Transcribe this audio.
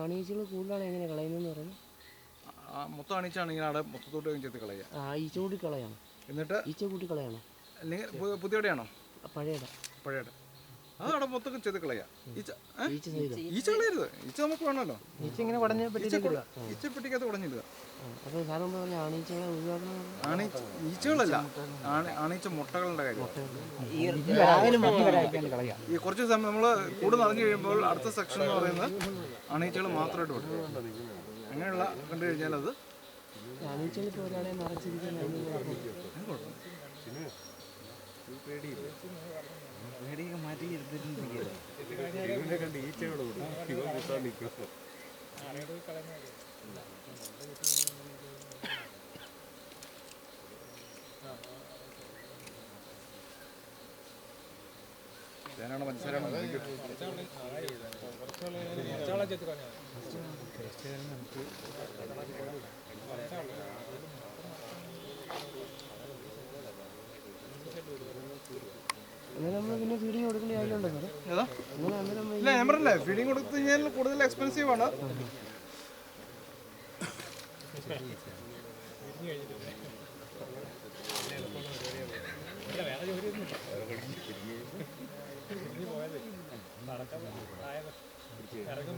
ആണീച്ചകൾ കൂടുതലാണ് എങ്ങനെ കളയുന്നതെന്ന് പറയുന്നത്? മൊത്തം അണീച്ചാണെങ്കിൽ അവിടെ മൊത്തത്തോട്ട് ചെത്തി കളയുക. ഈച്ച കൂട്ടി കളയാണോ? എന്നിട്ട് ഈച്ച കൂട്ടി കളയാണോ? അല്ലെങ്കിൽ പുതിയവിടെയാണോ? പഴയട. അത് അവിടെ മൊത്തം ചെത്തി കളയുക. ഈച്ച കളയരുത്. ഈച്ച നമുക്ക് വേണമല്ലോ. ഈച്ച ഇങ്ങനെ ഈച്ചപ്പെട്ടിക്കകത്ത് കുടഞ്ഞിടുക. അപ്പോൾ സാധനം പറഞ്ഞാൽ ആണീച്ചകളെ ഒഴിവാക്കണം. ഈച്ചകളല്ല, ആണീച്ച മുട്ടകളുടെ കാര്യം. ഈ കുറച്ച് സമയം നമ്മൾ കൂട് നിറഞ്ഞു കഴിയുമ്പോൾ അടുത്ത സെക്ഷൻ എന്ന് പറയുന്നത് അണീച്ചകൾ മാത്രമായിട്ട് വിടും. അങ്ങനെയുള്ള കണ്ടു കഴിഞ്ഞാൽ അത് ആണീച്ചകൾ ഇപ്പോൾ ഒരാളെ നിറച്ചിരിക്കുന്നത് മാറ്റി തേനാണോ പഞ്ചസാരയാണോ? പിന്നെ ഫീഡിങ് കൊടുക്കേണ്ട കാര്യമുണ്ടോ സാറേ? ഇല്ല, ഞാൻ പറഞ്ഞില്ലേ, ഫീഡിങ് കൊടുത്തു കഴിഞ്ഞാൽ കൂടുതൽ എക്സ്പെൻസീവ് ആണ്. ഇറങ്ങും